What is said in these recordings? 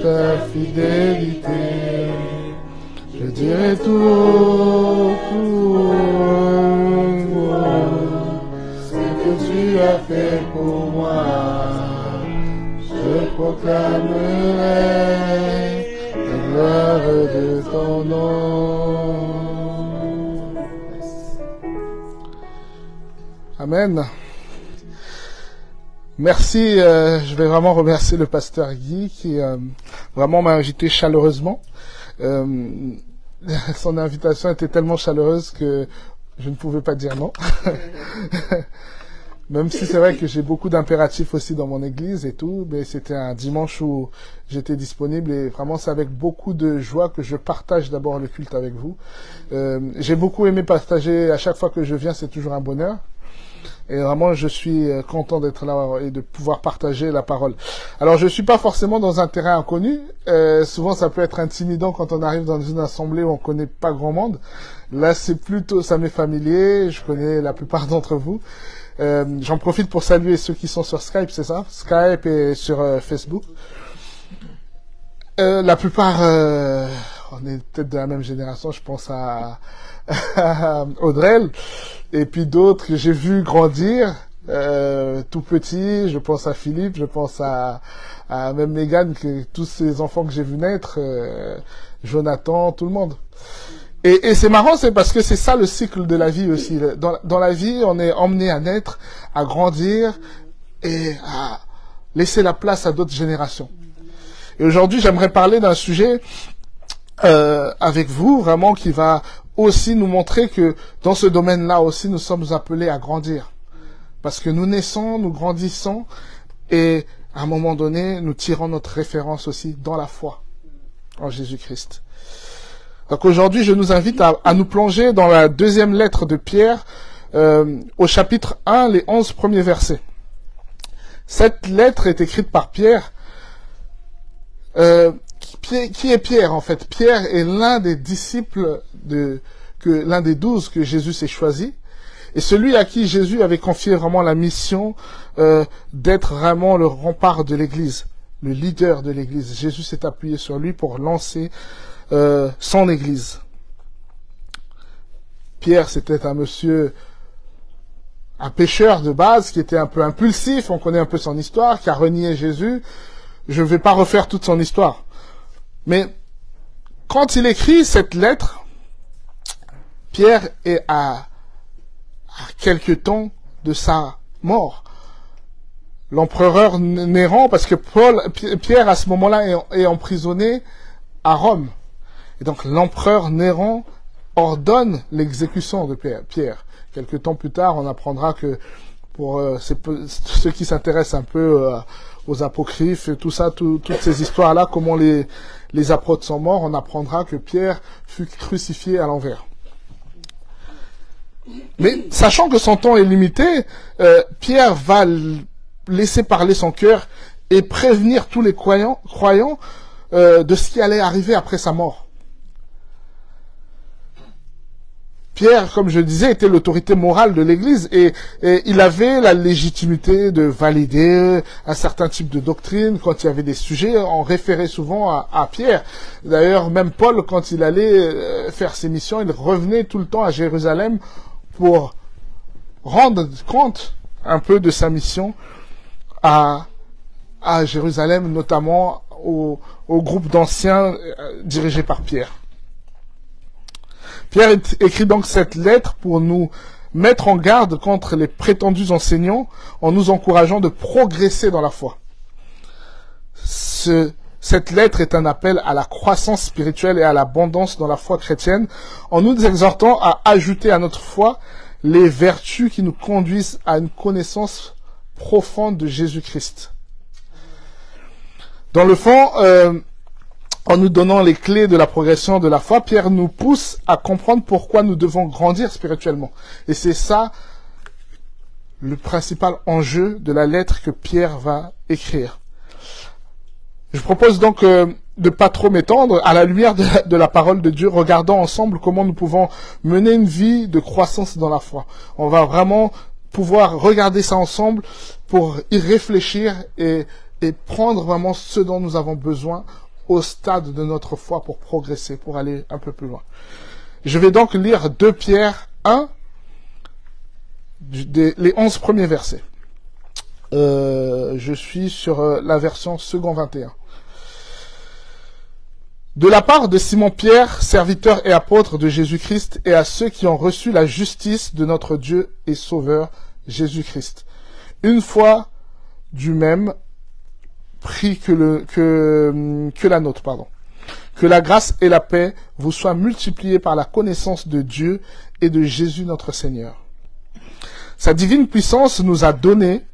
ta fidélité. Je dirai tout haut, ce que tu as fait pour moi. Je proclamerai la gloire de ton nom. Amen. Merci, je vais vraiment remercier le pasteur Guy qui vraiment m'a invité chaleureusement. Son invitation était tellement chaleureuse que je ne pouvais pas dire non. Même si c'est vrai que j'ai beaucoup d'impératifs aussi dans mon église et tout, mais c'était un dimanche où j'étais disponible et vraiment c'est avec beaucoup de joie que je partage d'abord le culte avec vous. J'ai beaucoup aimé partager, à chaque fois que je viens, c'est toujours un bonheur. Et vraiment, je suis content d'être là et de pouvoir partager la parole. Alors, je suis pas forcément dans un terrain inconnu. Souvent, ça peut être intimidant quand on arrive dans une assemblée où on connaît pas grand monde. Là, c'est plutôt, ça m'est familier. Je connais la plupart d'entre vous. J'en profite pour saluer ceux qui sont sur Skype, c'est ça? Skype et sur Facebook. La plupart, on est peut-être de la même génération. Je pense à Audrey. Et puis d'autres que j'ai vu grandir, tout petit, je pense à Philippe, je pense à même Megan, que tous ces enfants que j'ai vu naître, Jonathan, tout le monde. Et c'est marrant, c'est parce que c'est ça le cycle de la vie aussi. Dans la vie, on est emmené à naître, à grandir et à laisser la place à d'autres générations. Et aujourd'hui, j'aimerais parler d'un sujet avec vous, vraiment, qui va aussi nous montrer que dans ce domaine-là aussi, nous sommes appelés à grandir. Parce que nous naissons, nous grandissons, et à un moment donné, nous tirons notre référence aussi dans la foi en Jésus-Christ. Donc aujourd'hui, je nous invite à nous plonger dans la deuxième lettre de Pierre, au chapitre 1, les 11 premiers versets. Cette lettre est écrite par Pierre. Qui est Pierre en fait? Pierre est l'un des disciples l'un des 12 que Jésus s'est choisi, et celui à qui Jésus avait confié vraiment la mission d'être vraiment le rempart de l'Église, le leader de l'Église. Jésus s'est appuyé sur lui pour lancer son Église. Pierre, c'était un pécheur de base qui était un peu impulsif. On connaît un peu son histoire, qui a renié Jésus. Je ne vais pas refaire toute son histoire. Mais quand il écrit cette lettre, Pierre est à quelques temps de sa mort. L'empereur Néron, parce que Pierre à ce moment-là est emprisonné à Rome. Et donc l'empereur Néron ordonne l'exécution de Pierre. Quelques temps plus tard, on apprendra que pour ceux qui s'intéressent un peu aux apocryphes et tout ça, toutes ces histoires-là, comment les apôtres sont morts, on apprendra que Pierre fut crucifié à l'envers. Mais sachant que son temps est limité, Pierre va laisser parler son cœur et prévenir tous les croyants de ce qui allait arriver après sa mort. Pierre, comme je disais, était l'autorité morale de l'Église et il avait la légitimité de valider un certain type de doctrine. Quand il y avait des sujets, on référait souvent à Pierre. D'ailleurs, même Paul, quand il allait faire ses missions, il revenait tout le temps à Jérusalem pour rendre compte un peu de sa mission à Jérusalem, notamment au groupe d'anciens dirigé par Pierre. Pierre écrit donc cette lettre pour nous mettre en garde contre les prétendus enseignants en nous encourageant de progresser dans la foi. Cette lettre est un appel à la croissance spirituelle et à l'abondance dans la foi chrétienne en nous exhortant à ajouter à notre foi les vertus qui nous conduisent à une connaissance profonde de Jésus-Christ. Dans le fond, en nous donnant les clés de la progression de la foi, Pierre nous pousse à comprendre pourquoi nous devons grandir spirituellement. Et c'est ça le principal enjeu de la lettre que Pierre va écrire. Je propose donc de pas trop m'étendre. À la lumière de la parole de Dieu, regardons ensemble comment nous pouvons mener une vie de croissance dans la foi. On va vraiment pouvoir regarder ça ensemble pour y réfléchir et prendre vraiment ce dont nous avons besoin au stade de notre foi pour progresser, pour aller un peu plus loin. Je vais donc lire 2 Pierre 1, les 11 premiers versets. Je suis sur la version second 21. De la part de Simon-Pierre, serviteur et apôtre de Jésus-Christ, et à ceux qui ont reçu la justice de notre Dieu et Sauveur, Jésus-Christ. Une foi du même prix que la nôtre, pardon. Que la grâce et la paix vous soient multipliées par la connaissance de Dieu et de Jésus notre Seigneur. Sa divine puissance nous a donné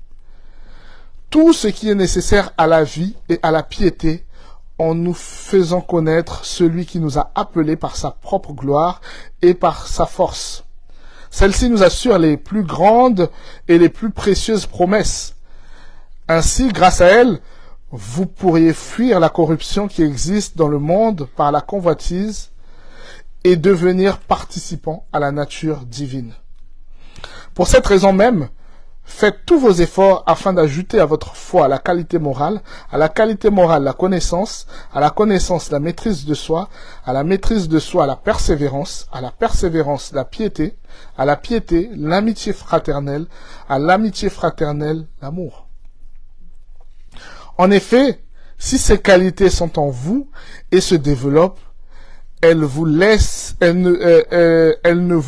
tout ce qui est nécessaire à la vie et à la piété, en nous faisant connaître celui qui nous a appelés par sa propre gloire et par sa force. Celle-ci nous assure les plus grandes et les plus précieuses promesses. Ainsi, grâce à elle, vous pourriez fuir la corruption qui existe dans le monde par la convoitise et devenir participant à la nature divine. Pour cette raison même, faites tous vos efforts afin d'ajouter à votre foi la qualité morale, à la qualité morale la connaissance, à la connaissance la maîtrise de soi, à la maîtrise de soi la persévérance, à la persévérance la piété, à la piété l'amitié fraternelle, à l'amitié fraternelle l'amour. En effet, si ces qualités sont en vous et se développent, elles ne vous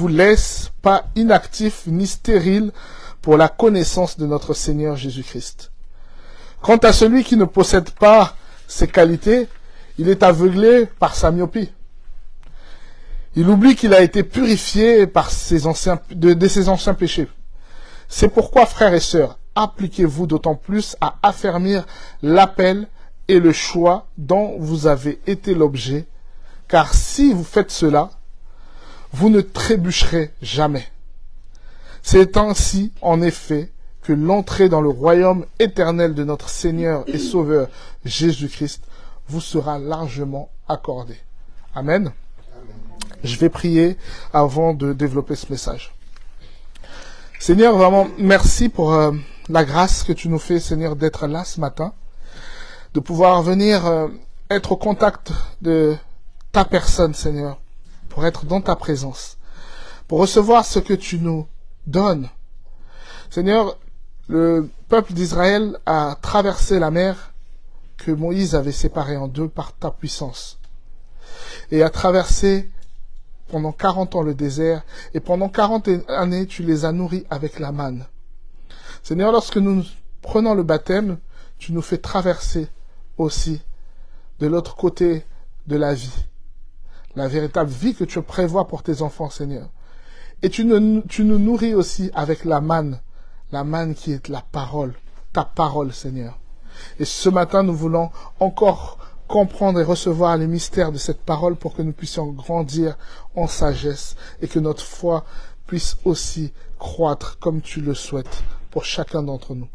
laissent pas inactifs ni stériles pour la connaissance de notre Seigneur Jésus-Christ. Quant à celui qui ne possède pas ces qualités, il est aveuglé par sa myopie. Il oublie qu'il a été purifié par de ses anciens péchés. C'est pourquoi, frères et sœurs, appliquez-vous d'autant plus à affermir l'appel et le choix dont vous avez été l'objet, car si vous faites cela, vous ne trébucherez jamais. C'est ainsi, en effet, que l'entrée dans le royaume éternel de notre Seigneur et Sauveur Jésus-Christ vous sera largement accordée. Amen. Je vais prier avant de développer ce message. Seigneur, vraiment, merci pour la grâce que tu nous fais, Seigneur, d'être là ce matin, de pouvoir venir être au contact de ta personne, Seigneur, pour être dans ta présence, pour recevoir ce que tu nous donnes. Seigneur, le peuple d'Israël a traversé la mer que Moïse avait séparée en deux par ta puissance, et a traversé pendant 40 ans le désert, et pendant 40 années, tu les as nourris avec la manne. Seigneur, lorsque nous prenons le baptême, tu nous fais traverser aussi de l'autre côté de la vie, la véritable vie que tu prévois pour tes enfants, Seigneur. Et tu nous nourris aussi avec la manne qui est la parole, ta parole, Seigneur. Et ce matin, nous voulons encore comprendre et recevoir les mystères de cette parole pour que nous puissions grandir en sagesse et que notre foi puisse aussi croître comme tu le souhaites pour chacun d'entre nous.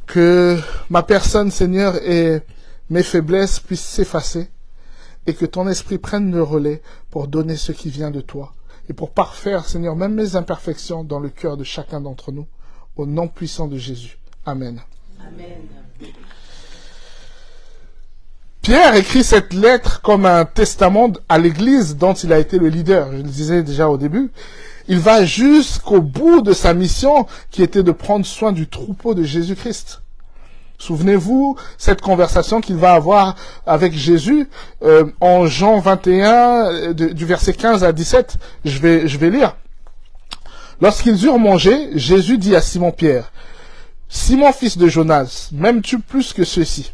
Que ma personne, Seigneur, et mes faiblesses puissent s'effacer et que ton esprit prenne le relais pour donner ce qui vient de toi et pour parfaire, Seigneur, même mes imperfections dans le cœur de chacun d'entre nous, au nom puissant de Jésus. Amen. Amen. Pierre écrit cette lettre comme un testament à l'Église dont il a été le leader. Je le disais déjà au début. Il va jusqu'au bout de sa mission qui était de prendre soin du troupeau de Jésus-Christ. Souvenez-vous, cette conversation qu'il va avoir avec Jésus en Jean 21, du verset 15 à 17. Je vais lire. Lorsqu'ils eurent mangé, Jésus dit à Simon-Pierre, « Simon, fils de Jonas, m'aimes-tu plus que ceux-ci »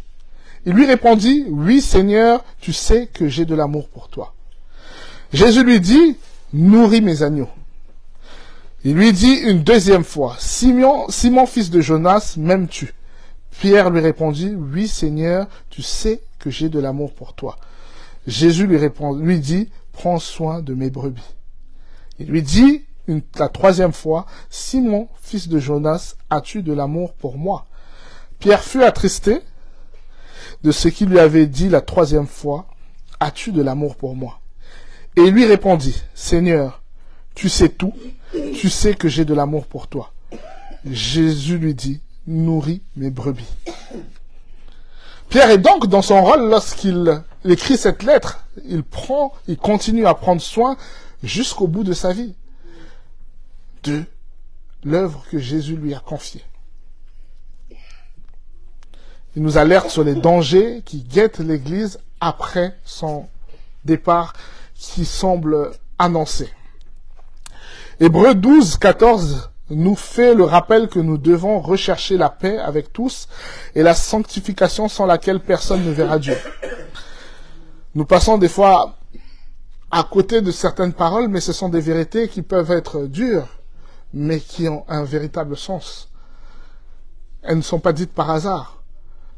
Il lui répondit, « Oui, Seigneur, tu sais que j'ai de l'amour pour toi. » Jésus lui dit, « Nourris mes agneaux. » Il lui dit une deuxième fois, « Simon, fils de Jonas, m'aimes-tu » Pierre lui répondit, « Oui, Seigneur, tu sais que j'ai de l'amour pour toi. » Jésus lui dit, « Prends soin de mes brebis. » Il lui dit la troisième fois, « Simon, fils de Jonas, as-tu de l'amour pour moi ?» Pierre fut attristé de ce qu'il lui avait dit la troisième fois, « As-tu de l'amour pour moi ?» Et il lui répondit, « Seigneur, tu sais tout, tu sais que j'ai de l'amour pour toi. » Jésus lui dit, « Nourris mes brebis. » Pierre est donc dans son rôle lorsqu'il écrit cette lettre. Il continue à prendre soin jusqu'au bout de sa vie de l'œuvre que Jésus lui a confiée. Il nous alerte sur les dangers qui guettent l'Église après son départ qui semble annoncé. Hébreux 12, 14 nous fait le rappel que nous devons rechercher la paix avec tous et la sanctification sans laquelle personne ne verra Dieu. Nous passons des fois à côté de certaines paroles, mais ce sont des vérités qui peuvent être dures, mais qui ont un véritable sens. Elles ne sont pas dites par hasard.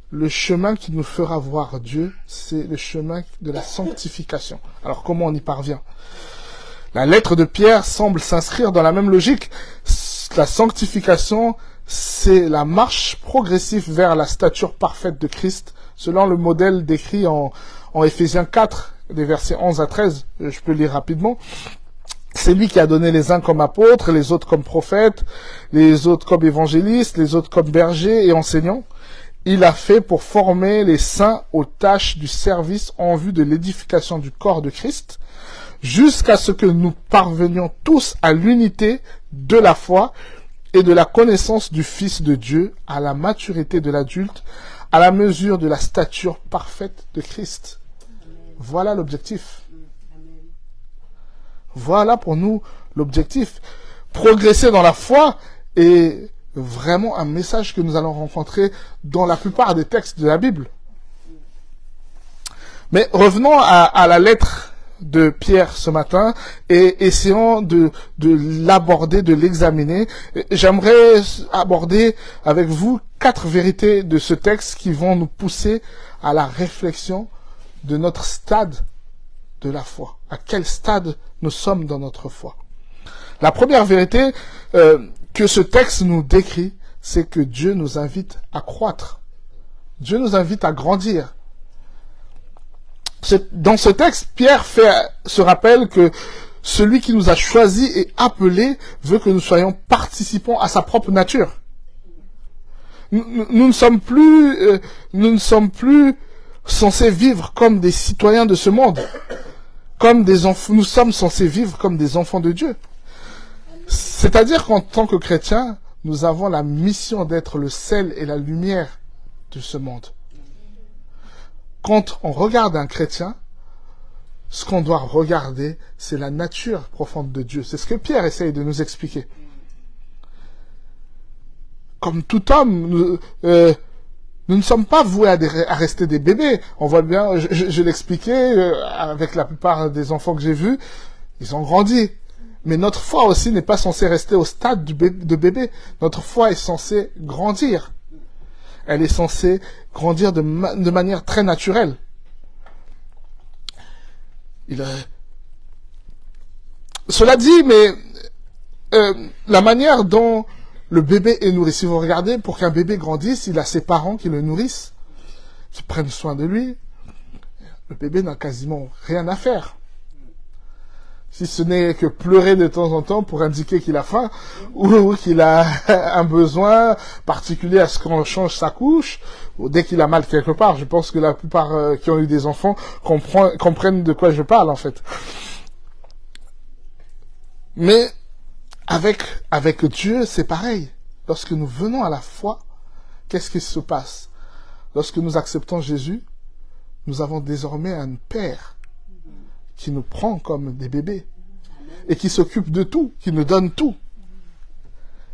Le chemin qui nous fera voir Dieu, c'est le chemin de la sanctification. Alors comment on y parvient? La lettre de Pierre semble s'inscrire dans la même logique. La sanctification, c'est la marche progressive vers la stature parfaite de Christ, selon le modèle décrit en Éphésiens 4, des versets 11 à 13. Je peux lire rapidement. C'est lui qui a donné les uns comme apôtres, les autres comme prophètes, les autres comme évangélistes, les autres comme bergers et enseignants. Il a fait pour former les saints aux tâches du service en vue de l'édification du corps de Christ, jusqu'à ce que nous parvenions tous à l'unité de la foi et de la connaissance du Fils de Dieu, à la maturité de l'adulte, à la mesure de la stature parfaite de Christ. Voilà l'objectif. Voilà pour nous l'objectif. Progresser dans la foi est vraiment un message que nous allons rencontrer dans la plupart des textes de la Bible. Mais revenons à la lettre de Pierre ce matin et essayons de l'aborder, de l'examiner. J'aimerais aborder avec vous 4 vérités de ce texte qui vont nous pousser à la réflexion de notre stade de la foi. À quel stade nous sommes dans notre foi. La première vérité que ce texte nous décrit, c'est que Dieu nous invite à croître. Dieu nous invite à grandir. Dans ce texte, Pierre se rappelle que celui qui nous a choisis et appelés veut que nous soyons participants à sa propre nature. Nous ne sommes plus censés vivre comme des citoyens de ce monde. Nous sommes censés vivre comme des enfants de Dieu. C'est-à-dire qu'en tant que chrétiens, nous avons la mission d'être le sel et la lumière de ce monde. Quand on regarde un chrétien, ce qu'on doit regarder, c'est la nature profonde de Dieu. C'est ce que Pierre essaye de nous expliquer. Comme tout homme, nous ne sommes pas voués à rester des bébés. On voit bien, je l'expliquais avec la plupart des enfants que j'ai vus, ils ont grandi. Mais notre foi aussi n'est pas censée rester au stade de bébé. Notre foi est censée grandir. Elle est censée grandir de manière très naturelle. Cela dit, mais la manière dont le bébé est nourri, si vous regardez, pour qu'un bébé grandisse, il a ses parents qui le nourrissent, qui prennent soin de lui. Le bébé n'a quasiment rien à faire. Si ce n'est que pleurer de temps en temps pour indiquer qu'il a faim ou qu'il a un besoin particulier à ce qu'on change sa couche ou dès qu'il a mal quelque part. Je pense que la plupart qui ont eu des enfants comprennent de quoi je parle en fait. Mais avec Dieu, c'est pareil. Lorsque nous venons à la foi, qu'est-ce qui se passe? Lorsque nous acceptons Jésus, nous avons désormais un Père qui nous prend comme des bébés et qui s'occupe de tout, qui nous donne tout.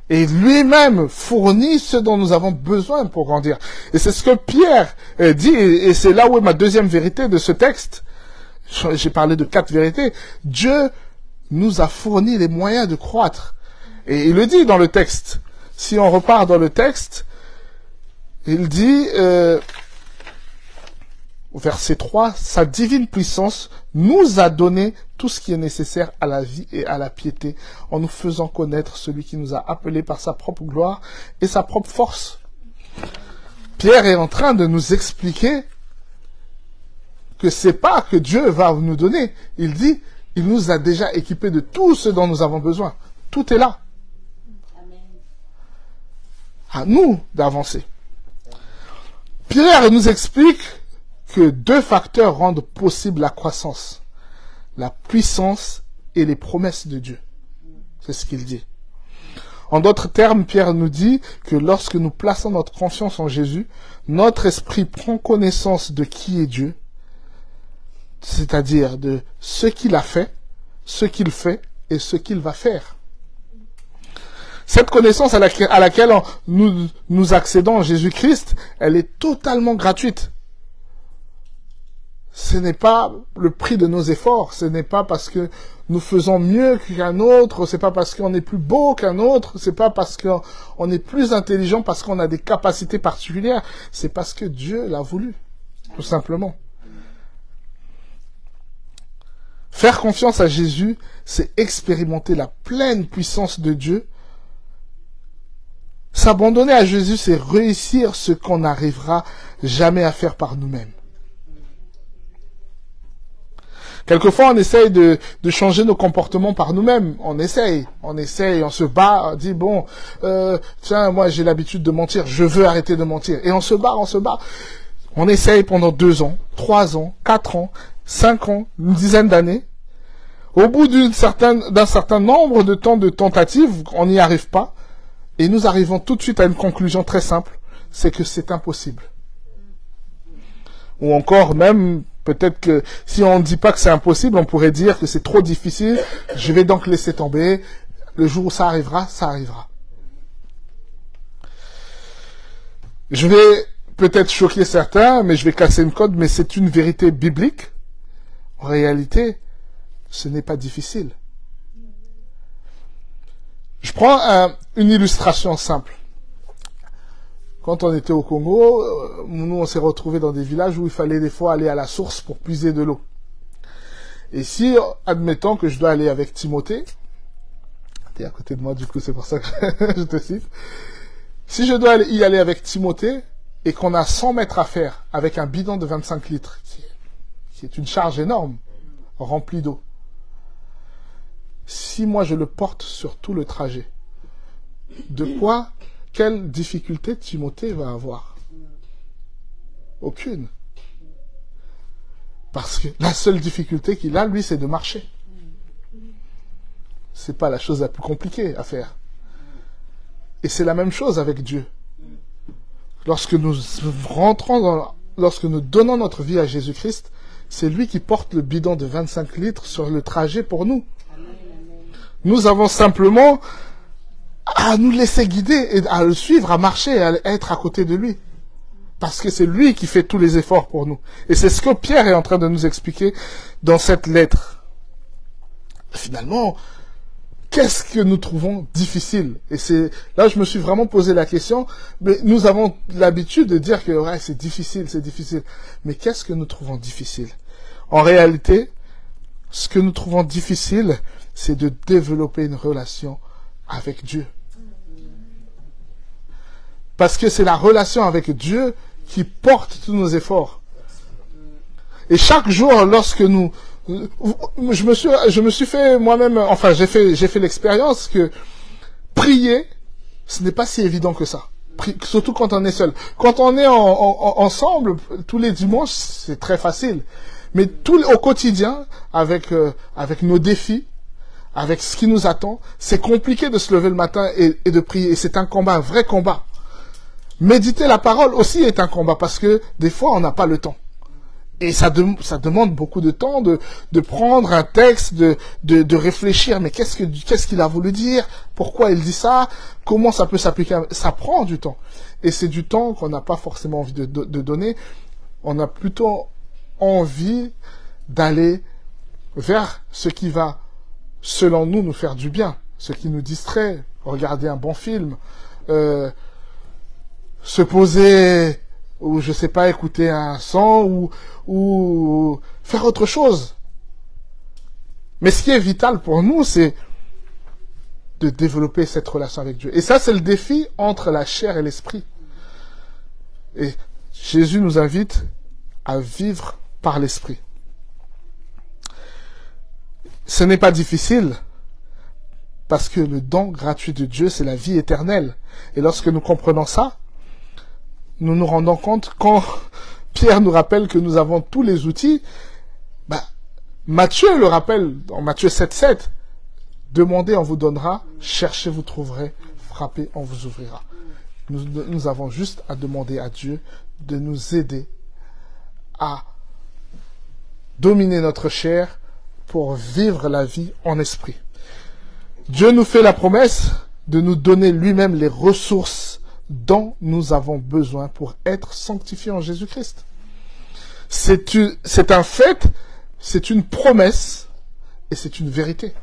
Et lui-même fournit ce dont nous avons besoin pour grandir. Et c'est ce que Pierre dit, et c'est là où est ma deuxième vérité de ce texte. J'ai parlé de 4 vérités. Dieu nous a fourni les moyens de croître. Et il le dit dans le texte. Si on repart dans le texte, il dit... au verset 3, sa divine puissance nous a donné tout ce qui est nécessaire à la vie et à la piété, en nous faisant connaître celui qui nous a appelés par sa propre gloire et sa propre force. Pierre est en train de nous expliquer que c'est pas que Dieu va nous donner. Il dit, il nous a déjà équipés de tout ce dont nous avons besoin. Tout est là. À nous d'avancer. Pierre nous explique que deux facteurs rendent possible la croissance. La puissance et les promesses de Dieu. C'est ce qu'il dit. En d'autres termes, Pierre nous dit que lorsque nous plaçons notre confiance en Jésus, notre esprit prend connaissance de qui est Dieu, c'est-à-dire de ce qu'il a fait, ce qu'il fait et ce qu'il va faire. Cette connaissance à laquelle nous accédons en Jésus-Christ, elle est totalement gratuite. Ce n'est pas le prix de nos efforts, ce n'est pas parce que nous faisons mieux qu'un autre, c'est pas parce qu'on est plus beau qu'un autre, c'est pas parce qu'on est plus intelligent, parce qu'on a des capacités particulières, c'est parce que Dieu l'a voulu, tout simplement. Faire confiance à Jésus, c'est expérimenter la pleine puissance de Dieu. S'abandonner à Jésus, c'est réussir ce qu'on n'arrivera jamais à faire par nous-mêmes. Quelquefois, on essaye de changer nos comportements par nous-mêmes. On essaye, on se bat, on dit, bon, tiens, moi j'ai l'habitude de mentir, je veux arrêter de mentir. Et on se bat. On essaye pendant 2 ans, 3 ans, 4 ans, 5 ans, une dizaine d'années. Au bout d'un certain nombre de temps de tentatives, on n'y arrive pas. Et nous arrivons tout de suite à une conclusion très simple, c'est que c'est impossible. Ou encore même, peut-être que si on ne dit pas que c'est impossible, on pourrait dire que c'est trop difficile, je vais donc laisser tomber, le jour où ça arrivera, ça arrivera. Je vais peut-être choquer certains, mais je vais casser une code, mais c'est une vérité biblique. En réalité, ce n'est pas difficile. Je prends une illustration simple. Quand on était au Congo, nous on s'est retrouvés dans des villages où il fallait des fois aller à la source pour puiser de l'eau. Et si, admettons que je dois aller avec Timothée, t'es à côté de moi du coup c'est pour ça que je te cite, si je dois y aller avec Timothée et qu'on a 100 mètres à faire avec un bidon de 25 litres, qui est une charge énorme, remplie d'eau, si moi je le porte sur tout le trajet, quelle difficulté Timothée va avoir? Aucune. Parce que la seule difficulté qu'il a, lui, c'est de marcher. C'est pas la chose la plus compliquée à faire. Et c'est la même chose avec Dieu. Lorsque nous donnons notre vie à Jésus-Christ, c'est lui qui porte le bidon de 25 litres sur le trajet pour nous. Nous avons simplement à nous laisser guider et à le suivre, à marcher, à être à côté de lui. Parce que c'est lui qui fait tous les efforts pour nous. Et c'est ce que Pierre est en train de nous expliquer dans cette lettre. Finalement, qu'est-ce que nous trouvons difficile? Et c'est là je me suis vraiment posé la question. Mais nous avons l'habitude de dire que ouais, c'est difficile, c'est difficile. Mais qu'est-ce que nous trouvons difficile? En réalité, ce que nous trouvons difficile, c'est de développer une relation avec Dieu. Parce que c'est la relation avec Dieu qui porte tous nos efforts. Et chaque jour, lorsque je me suis fait moi-même, enfin j'ai fait l'expérience que prier, ce n'est pas si évident que ça. Surtout quand on est seul. Quand on est ensemble, tous les dimanches, c'est très facile. Mais au quotidien, avec nos défis, avec ce qui nous attend, c'est compliqué de se lever le matin et de prier. Et c'est un combat, un vrai combat. Méditer la parole aussi est un combat parce que des fois on n'a pas le temps. Et ça demande beaucoup de temps de prendre un texte, de réfléchir. Mais qu'est-ce qu'il a voulu dire? Pourquoi il dit ça? Comment ça peut s'appliquer? Ça prend du temps. Et c'est du temps qu'on n'a pas forcément envie de donner. On a plutôt envie d'aller vers ce qui va, selon nous faire du bien. Ce qui nous distrait. Regarder un bon film. Se poser, ou je sais pas, écouter un son, ou faire autre chose. Mais ce qui est vital pour nous, c'est de développer cette relation avec Dieu. Et ça, c'est le défi entre la chair et l'esprit. Et Jésus nous invite à vivre par l'esprit. Ce n'est pas difficile, parce que le don gratuit de Dieu, c'est la vie éternelle. Et lorsque nous comprenons ça, nous nous rendons compte, quand Pierre nous rappelle que nous avons tous les outils, Matthieu le rappelle dans Matthieu 7,7. Demandez, on vous donnera. Cherchez, vous trouverez. Frappez, on vous ouvrira. Nous avons juste à demander à Dieu de nous aider à dominer notre chair pour vivre la vie en esprit. Dieu nous fait la promesse de nous donner lui-même les ressources dont nous avons besoin pour être sanctifiés en Jésus-Christ. C'est un fait, c'est une promesse et c'est une vérité.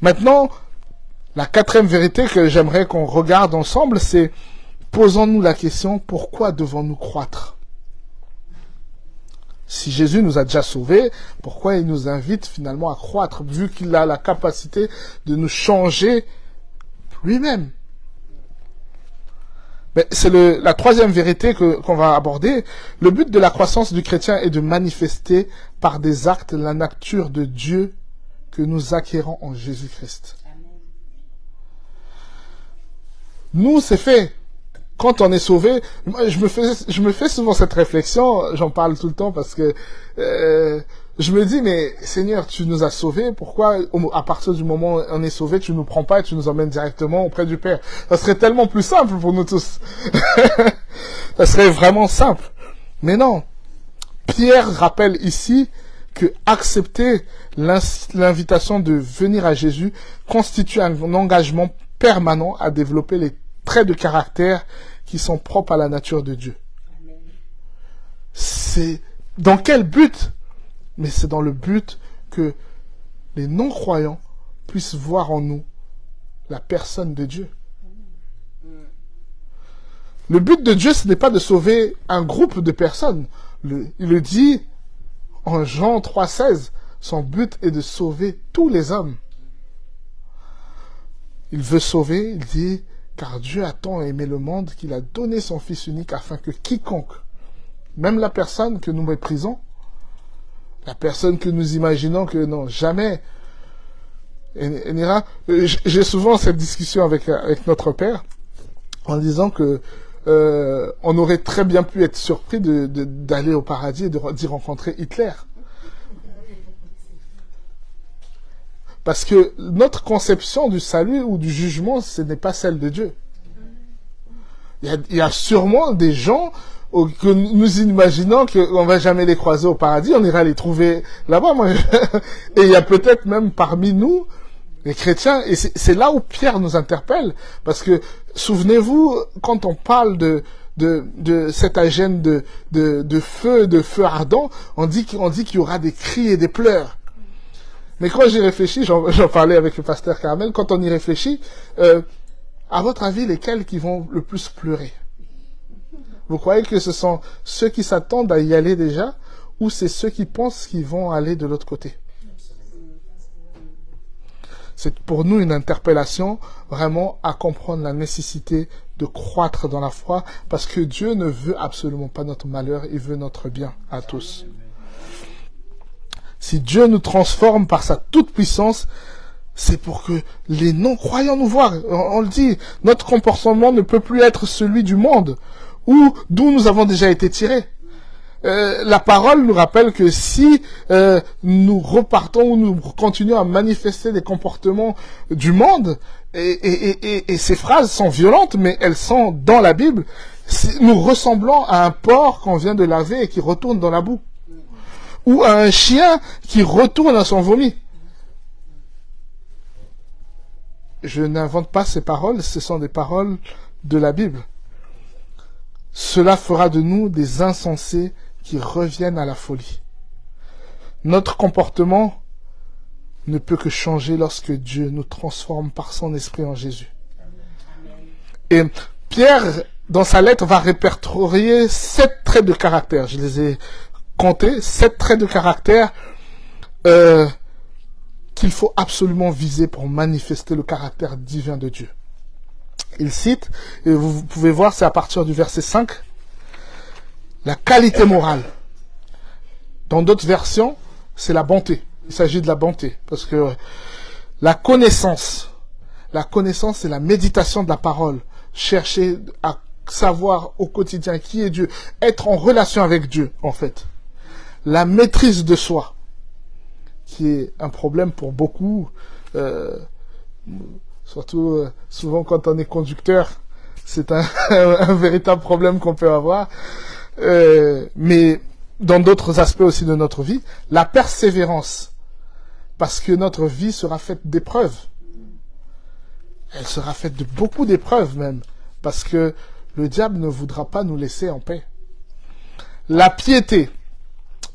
Maintenant, la quatrième vérité que j'aimerais qu'on regarde ensemble, c'est posons-nous la question, pourquoi devons-nous croître? Si Jésus nous a déjà sauvés, pourquoi il nous invite finalement à croître, vu qu'il a la capacité de nous changer lui-même? Mais c'est la troisième vérité qu'on va aborder. Le but de la croissance du chrétien est de manifester par des actes la nature de Dieu que nous acquérons en Jésus-Christ. Nous, c'est fait. Quand on est sauvé, je me fais souvent cette réflexion, j'en parle tout le temps parce que je me dis, mais Seigneur, tu nous as sauvés, pourquoi à partir du moment où on est sauvé, tu nous prends pas et tu nous emmènes directement auprès du Père? Ça serait tellement plus simple pour nous tous. Ça serait vraiment simple. Mais non. Pierre rappelle ici que accepter l'invitation de venir à Jésus constitue un engagement permanent à développer les traits de caractère qui sont propres à la nature de Dieu. C'est dans quel but? Mais c'est dans le but que les non-croyants puissent voir en nous la personne de Dieu. Le but de Dieu, ce n'est pas de sauver un groupe de personnes. Il le dit en Jean 3,16, son but est de sauver tous les hommes. Il veut sauver, il dit, car Dieu a tant aimé le monde qu'il a donné son Fils unique afin que quiconque, même la personne que nous méprisons, la personne que nous imaginons que non, jamais, j'ai souvent cette discussion avec notre père, en disant que on aurait très bien pu être surpris d'aller au paradis et d'y rencontrer Hitler. Parce que notre conception du salut ou du jugement, ce n'est pas celle de Dieu. Il y a sûrement des gens que nous imaginons qu'on va jamais les croiser au paradis, on ira les trouver là-bas. Et il y a peut-être même parmi nous, les chrétiens, et c'est là où Pierre nous interpelle, parce que, souvenez-vous, quand on parle de cet agène de feu ardent, on dit qu'il y aura des cris et des pleurs. Mais quand j'y réfléchis, j'en parlais avec le pasteur Carmel, quand on y réfléchit, à votre avis, lesquels qui vont le plus pleurer? Vous croyez que ce sont ceux qui s'attendent à y aller déjà, ou c'est ceux qui pensent qu'ils vont aller de l'autre côté? C'est pour nous une interpellation vraiment à comprendre la nécessité de croître dans la foi, parce que Dieu ne veut absolument pas notre malheur, il veut notre bien à tous. Si Dieu nous transforme par sa toute-puissance, c'est pour que les non-croyants nous voient. On le dit, notre comportement ne peut plus être celui du monde, d'où nous avons déjà été tirés. La parole nous rappelle que si nous repartons ou nous continuons à manifester des comportements du monde, et ces phrases sont violentes, mais elles sont dans la Bible, nous ressemblons à un porc qu'on vient de laver et qui retourne dans la boue, ou à un chien qui retourne à son vomi. Je n'invente pas ces paroles, ce sont des paroles de la Bible. Cela fera de nous des insensés qui reviennent à la folie. Notre comportement ne peut que changer lorsque Dieu nous transforme par son esprit en Jésus. Et Pierre, dans sa lettre, va répertorier 7 traits de caractère. Je les ai comptés, 7 traits de caractère qu'il faut absolument viser pour manifester le caractère divin de Dieu. Il cite, et vous pouvez voir, c'est à partir du verset 5, la qualité morale. Dans d'autres versions, c'est la bonté. Il s'agit de la bonté. Parce que la connaissance, c'est la méditation de la parole. Chercher à savoir au quotidien qui est Dieu, être en relation avec Dieu, en fait. La maîtrise de soi, qui est un problème pour beaucoup, surtout souvent quand on est conducteur, c'est un véritable problème qu'on peut avoir. Mais dans d'autres aspects aussi de notre vie, la persévérance, parce que notre vie sera faite d'épreuves. Elle sera faite de beaucoup d'épreuves même, parce que le diable ne voudra pas nous laisser en paix. La piété.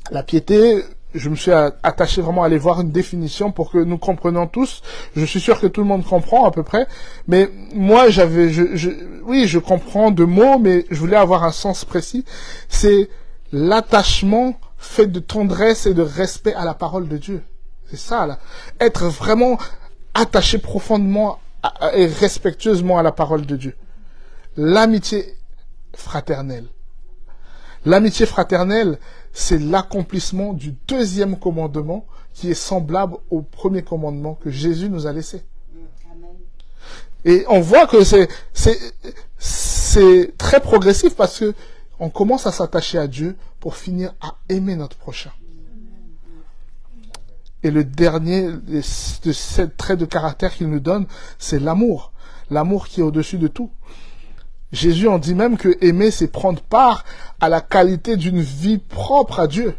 La piété, je me suis attaché vraiment à aller voir une définition pour que nous comprenions tous. Je suis sûr que tout le monde comprend à peu près. Mais moi, oui, je comprends de mots, mais je voulais avoir un sens précis. C'est l'attachement fait de tendresse et de respect à la parole de Dieu. C'est ça, là. Être vraiment attaché profondément et respectueusement à la parole de Dieu. L'amitié fraternelle. L'amitié fraternelle, c'est l'accomplissement du deuxième commandement qui est semblable au premier commandement que Jésus nous a laissé. Et on voit que c'est très progressif parce que on commence à s'attacher à Dieu pour finir à aimer notre prochain. Et le dernier de ces traits de caractère qu'il nous donne, c'est l'amour. L'amour qui est au-dessus de tout. Jésus en dit même que aimer, c'est prendre part à la qualité d'une vie propre à Dieu.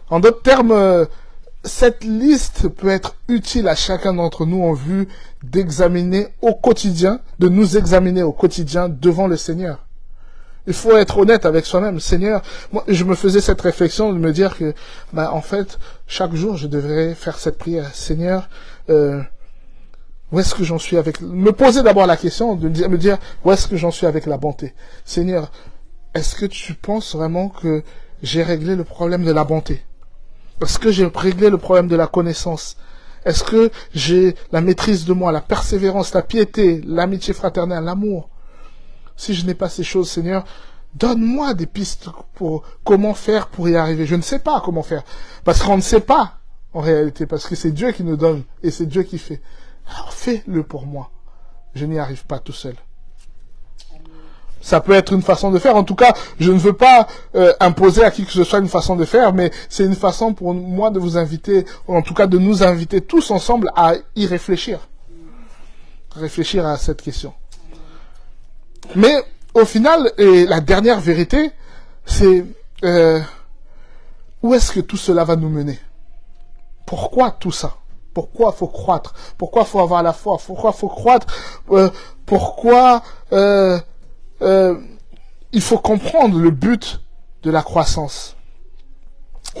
En d'autres termes, cette liste peut être utile à chacun d'entre nous en vue d'examiner au quotidien, de nous examiner au quotidien devant le Seigneur. Il faut être honnête avec soi-même. Seigneur, moi, je me faisais cette réflexion de me dire que, en fait, chaque jour, je devrais faire cette prière. Seigneur, où est-ce que j'en suis avec... Me poser d'abord la question, de me dire, où est-ce que j'en suis avec la bonté? Seigneur, est-ce que tu penses vraiment que j'ai réglé le problème de la bonté? Est-ce que j'ai réglé le problème de la connaissance? Est-ce que j'ai la maîtrise de moi, la persévérance, la piété, l'amitié fraternelle, l'amour? Si je n'ai pas ces choses, Seigneur, donne-moi des pistes pour comment faire pour y arriver. Je ne sais pas comment faire. Parce qu'on ne sait pas, en réalité, parce que c'est Dieu qui nous donne et c'est Dieu qui fait. Alors fais-le pour moi. Je n'y arrive pas tout seul. Ça peut être une façon de faire. En tout cas, je ne veux pas imposer à qui que ce soit une façon de faire, mais c'est une façon pour moi de vous inviter, ou en tout cas de nous inviter tous ensemble à y réfléchir. Réfléchir à cette question. Mais au final, la dernière vérité, c'est où est-ce que tout cela va nous mener? Pourquoi tout ça? Pourquoi faut croître? Pourquoi faut avoir la foi? Pourquoi faut croître? Pourquoi il faut comprendre le but de la croissance?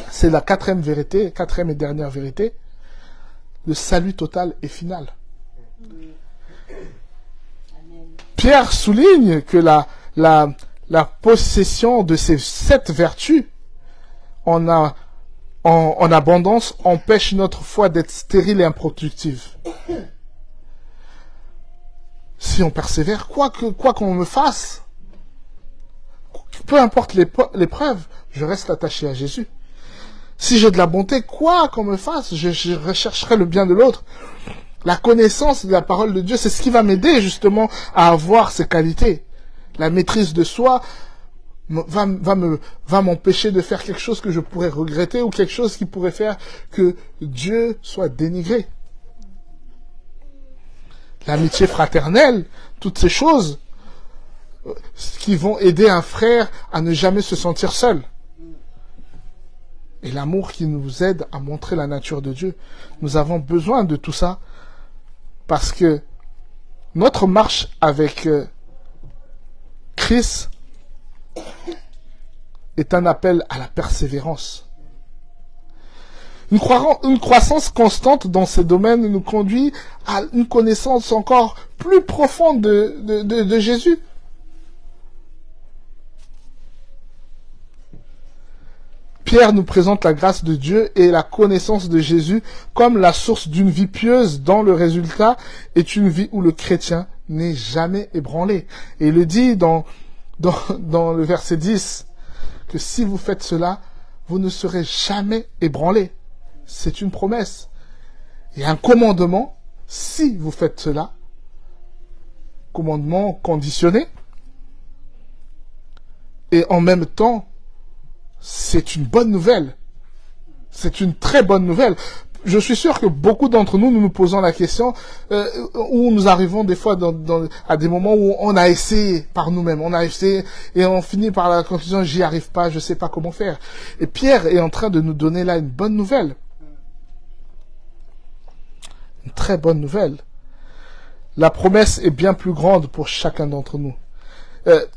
C'est la quatrième vérité, quatrième et dernière vérité. Le salut total et final. Pierre souligne que la possession de ces 7 vertus en abondance empêche notre foi d'être stérile et improductive. Si on persévère, quoi qu'on me fasse, peu importe l'épreuve, je reste attaché à Jésus. Si j'ai de la bonté, quoi qu'on me fasse, je rechercherai le bien de l'autre. La connaissance de la parole de Dieu, c'est ce qui va m'aider justement à avoir ces qualités. La maîtrise de soi va m'empêcher de faire quelque chose que je pourrais regretter ou quelque chose qui pourrait faire que Dieu soit dénigré. L'amitié fraternelle, toutes ces choses qui vont aider un frère à ne jamais se sentir seul. Et l'amour qui nous aide à montrer la nature de Dieu. Nous avons besoin de tout ça parce que notre marche avec Christ est un appel à la persévérance. Une croissance constante dans ces domaines nous conduit à une connaissance encore plus profonde de Jésus. Pierre nous présente la grâce de Dieu et la connaissance de Jésus comme la source d'une vie pieuse dont le résultat est une vie où le chrétien n'est jamais ébranlé. Et il le dit dans le verset 10, que si vous faites cela, vous ne serez jamais ébranlés. C'est une promesse. Et un commandement, si vous faites cela, commandement conditionné. Et en même temps, c'est une bonne nouvelle. C'est une très bonne nouvelle. Je suis sûr que beaucoup d'entre nous, nous nous posons la question, où nous arrivons des fois à des moments où on a essayé par nous-mêmes, on a essayé et on finit par la conclusion, j'y arrive pas, je sais pas comment faire. Et Pierre est en train de nous donner là une bonne nouvelle. Une très bonne nouvelle. La promesse est bien plus grande pour chacun d'entre nous.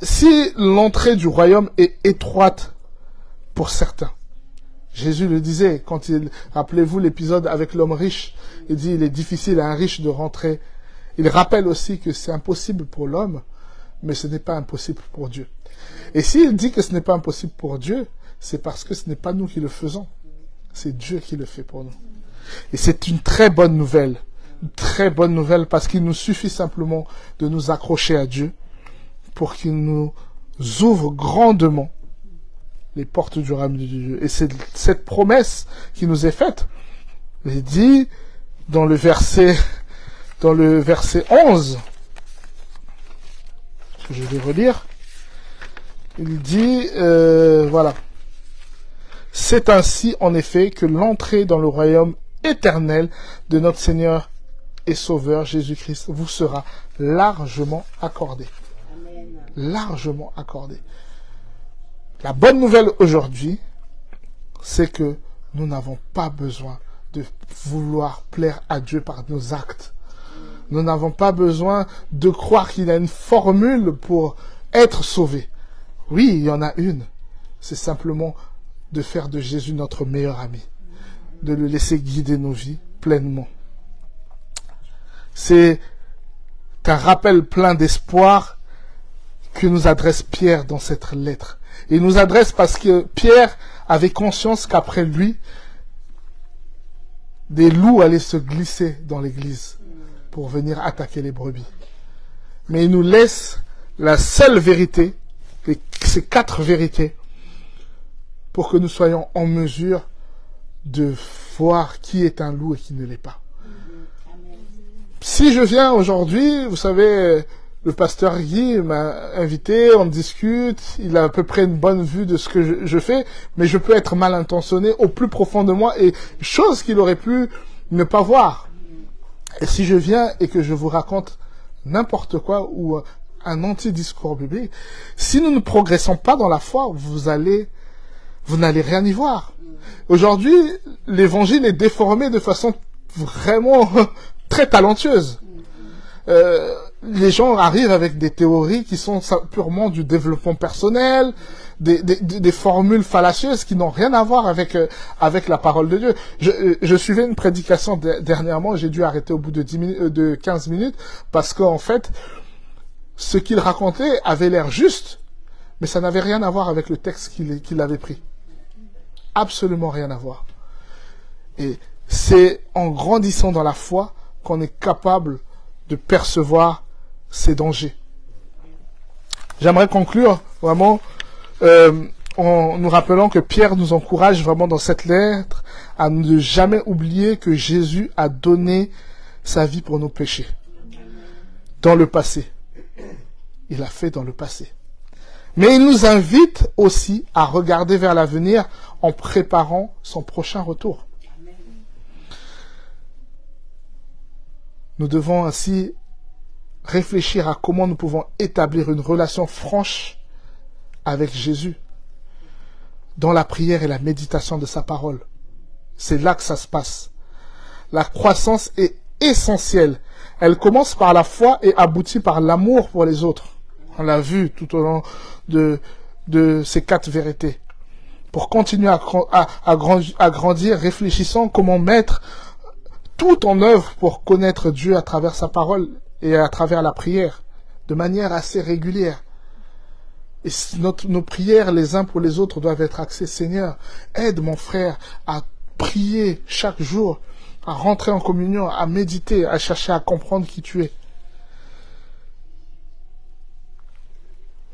Si l'entrée du royaume est étroite pour certains, Jésus le disait, quand rappelez-vous l'épisode avec l'homme riche, il dit, il est difficile à un riche de rentrer. Il rappelle aussi que c'est impossible pour l'homme, mais ce n'est pas impossible pour Dieu. Et s'il dit que ce n'est pas impossible pour Dieu, c'est parce que ce n'est pas nous qui le faisons. C'est Dieu qui le fait pour nous. Et c'est une très bonne nouvelle. Une très bonne nouvelle parce qu'il nous suffit simplement de nous accrocher à Dieu pour qu'il nous ouvre grandement les portes du royaume de Dieu. Et c'est cette promesse qui nous est faite. Il est dit dans le verset 11, que je vais relire, il dit, voilà. C'est ainsi, en effet, que l'entrée dans le royaume éternel de notre Seigneur et Sauveur Jésus-Christ vous sera largement accordée. Amen. Largement accordée. La bonne nouvelle aujourd'hui, c'est que nous n'avons pas besoin de vouloir plaire à Dieu par nos actes. Nous n'avons pas besoin de croire qu'il y a une formule pour être sauvé. Oui, il y en a une. C'est simplement de faire de Jésus notre meilleur ami. De le laisser guider nos vies pleinement. C'est un rappel plein d'espoir que nous adresse Pierre dans cette lettre. Il nous adresse parce que Pierre avait conscience qu'après lui, des loups allaient se glisser dans l'église pour venir attaquer les brebis. Mais il nous laisse la seule vérité, ces 4 vérités, pour que nous soyons en mesure de voir qui est un loup et qui ne l'est pas. Si je viens aujourd'hui, vous savez, le pasteur Guy m'a invité, on discute, il a à peu près une bonne vue de ce que je fais, mais je peux être mal intentionné au plus profond de moi, et chose qu'il aurait pu ne pas voir. Et si je viens et que je vous raconte n'importe quoi ou un anti-discours biblique, si nous ne progressons pas dans la foi, vous n'allez rien y voir. Aujourd'hui, l'évangile est déformé de façon vraiment très talentueuse. Les gens arrivent avec des théories qui sont purement du développement personnel, des formules fallacieuses qui n'ont rien à voir avec la parole de Dieu. Je suivais une prédication dernièrement, j'ai dû arrêter au bout de 15 minutes parce qu'en fait, ce qu'il racontait avait l'air juste, mais ça n'avait rien à voir avec le texte qu'il avait pris. Absolument rien à voir. Et c'est en grandissant dans la foi qu'on est capable de percevoir ces dangers. J'aimerais conclure vraiment en nous rappelant que Pierre nous encourage vraiment dans cette lettre à ne jamais oublier que Jésus a donné sa vie pour nos péchés. Dans le passé. Il l'a fait dans le passé. Mais il nous invite aussi à regarder vers l'avenir en préparant son prochain retour. Nous devons ainsi réfléchir à comment nous pouvons établir une relation franche avec Jésus dans la prière et la méditation de sa parole. C'est là que ça se passe. La croissance est essentielle. Elle commence par la foi et aboutit par l'amour pour les autres. On l'a vu tout au long de ces 4 vérités. Pour continuer à grandir, réfléchissons comment mettre tout en œuvre pour connaître Dieu à travers sa parole et à travers la prière, de manière assez régulière. Et nos prières les uns pour les autres doivent être axées. Seigneur, aide mon frère à prier chaque jour, à rentrer en communion, à méditer, à chercher à comprendre qui tu es.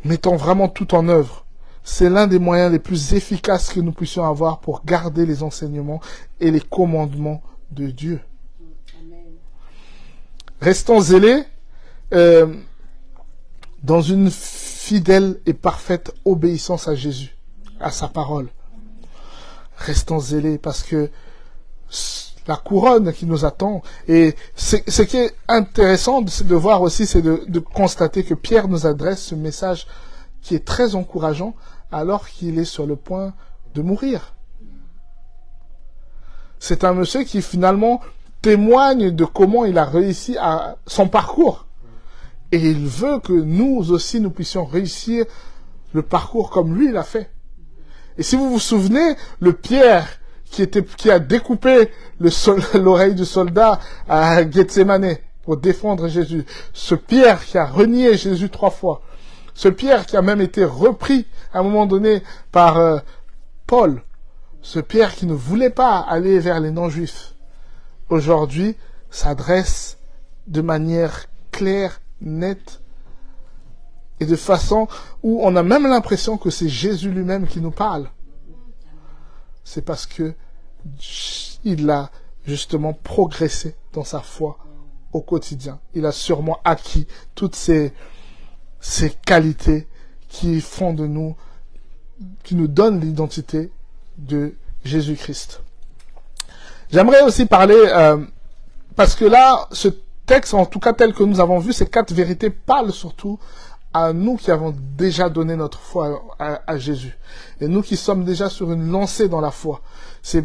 Mettons vraiment tout en œuvre. C'est l'un des moyens les plus efficaces que nous puissions avoir pour garder les enseignements et les commandements de Dieu. Restons zélés dans une fidèle et parfaite obéissance à Jésus, à sa parole. Restons zélés parce que la couronne qui nous attend, et ce qui est intéressant de voir aussi, c'est de constater que Pierre nous adresse ce message qui est très encourageant alors qu'il est sur le point de mourir. C'est un monsieur qui finalement témoigne de comment il a réussi à son parcours. Et il veut que nous aussi, nous puissions réussir le parcours comme lui l'a fait. Et si vous vous souvenez, le Pierre qui a découpé l'oreille du soldat à Gethsémane pour défendre Jésus, ce Pierre qui a renié Jésus 3 fois, ce Pierre qui a même été repris à un moment donné par Paul, ce Pierre qui ne voulait pas aller vers les non-juifs, aujourd'hui s'adresse de manière claire, nette, et de façon où on a même l'impression que c'est Jésus lui-même qui nous parle. C'est parce que il a justement progressé dans sa foi au quotidien. Il a sûrement acquis toutes ces qualités qui font de nous, qui nous donnent l'identité de Jésus-Christ. J'aimerais aussi parler, parce que là, ce texte, en tout cas tel que nous avons vu, ces 4 vérités parlent surtout à nous qui avons déjà donné notre foi à Jésus. Et nous qui sommes déjà sur une lancée dans la foi. C'est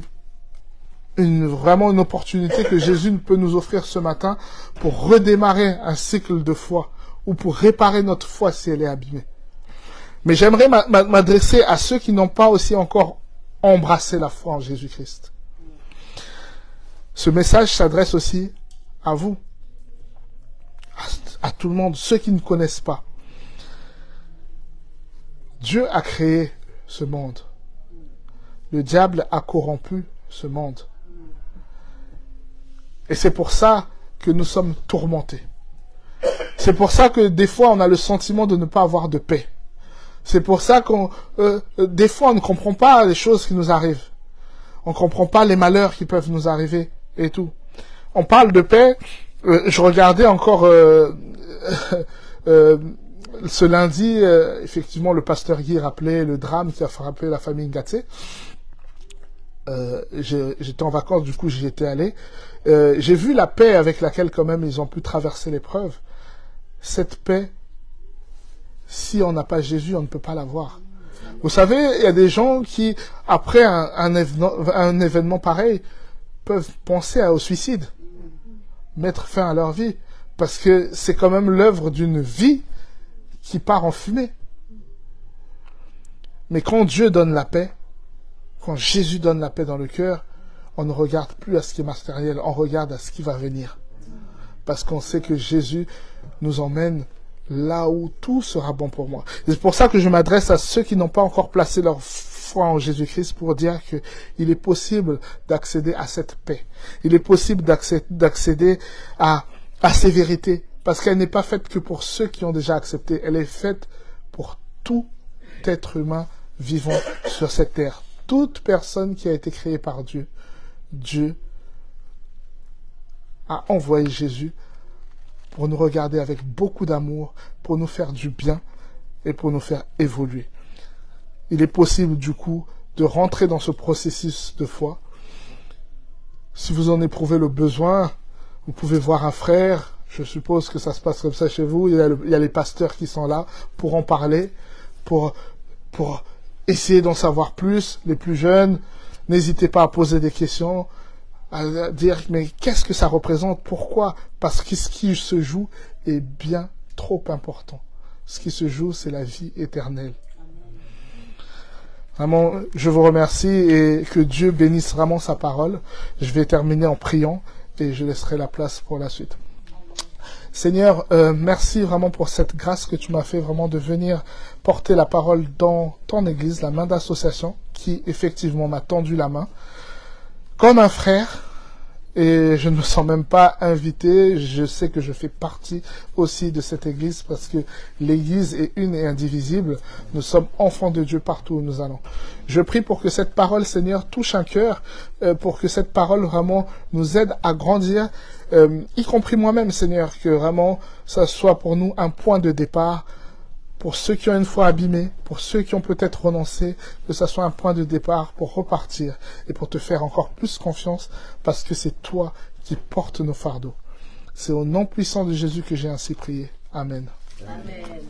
vraiment une opportunité que Jésus peut nous offrir ce matin pour redémarrer un cycle de foi ou pour réparer notre foi si elle est abîmée. Mais j'aimerais m'adresser à ceux qui n'ont pas aussi encore embrassé la foi en Jésus-Christ. Ce message s'adresse aussi à vous, à tout le monde, ceux qui ne connaissent pas. Dieu a créé ce monde. Le diable a corrompu ce monde. Et c'est pour ça que nous sommes tourmentés. C'est pour ça que des fois on a le sentiment de ne pas avoir de paix. C'est pour ça des fois on ne comprend pas les choses qui nous arrivent. On ne comprend pas les malheurs qui peuvent nous arriver et tout. On parle de paix. Je regardais encore ce lundi, effectivement, le pasteur Guy rappelait le drame qui a frappé la famille Ngatsé. J'étais en vacances, du coup j'y étais allé. J'ai vu la paix avec laquelle quand même ils ont pu traverser l'épreuve. Cette paix, si on n'a pas Jésus, on ne peut pas l'avoir. Vous savez, il y a des gens qui, après un événement pareil, peuvent penser au suicide, mettre fin à leur vie, parce que c'est quand même l'œuvre d'une vie qui part en fumée. Mais quand Dieu donne la paix, quand Jésus donne la paix dans le cœur, on ne regarde plus à ce qui est matériel, on regarde à ce qui va venir. Parce qu'on sait que Jésus nous emmène là où tout sera bon pour moi. Et c'est pour ça que je m'adresse à ceux qui n'ont pas encore placé leur foi en Jésus-Christ pour dire que il est possible d'accéder à cette paix. Il est possible d'accéder à ces vérités. Parce qu'elle n'est pas faite que pour ceux qui ont déjà accepté. Elle est faite pour tout être humain vivant sur cette terre. Toute personne qui a été créée par Dieu. Dieu a envoyé Jésus pour nous regarder avec beaucoup d'amour, pour nous faire du bien et pour nous faire évoluer. Il est possible du coup de rentrer dans ce processus de foi. Si vous en éprouvez le besoin, vous pouvez voir un frère. Je suppose que ça se passe comme ça chez vous. Il y a les pasteurs qui sont là pour en parler, pour essayer d'en savoir plus. Les plus jeunes, n'hésitez pas à poser des questions, à dire mais qu'est-ce que ça représente, pourquoi? Parce que ce qui se joue est bien trop important. Ce qui se joue, c'est la vie éternelle. Vraiment, je vous remercie et que Dieu bénisse vraiment sa parole. Je vais terminer en priant et je laisserai la place pour la suite. Seigneur, merci vraiment pour cette grâce que tu m'as fait vraiment de venir porter la parole dans ton église, la main d'association, qui effectivement m'a tendu la main, comme un frère, et je ne me sens même pas invité, je sais que je fais partie aussi de cette église, parce que l'église est une et indivisible, nous sommes enfants de Dieu partout où nous allons. Je prie pour que cette parole, Seigneur, touche un cœur, pour que cette parole vraiment nous aide à grandir, y compris moi-même, Seigneur, que vraiment ça soit pour nous un point de départ, pour ceux qui ont une foi abîmée, pour ceux qui ont peut-être renoncé, que ça soit un point de départ pour repartir et pour te faire encore plus confiance parce que c'est toi qui portes nos fardeaux. C'est au nom puissant de Jésus que j'ai ainsi prié. Amen. Amen.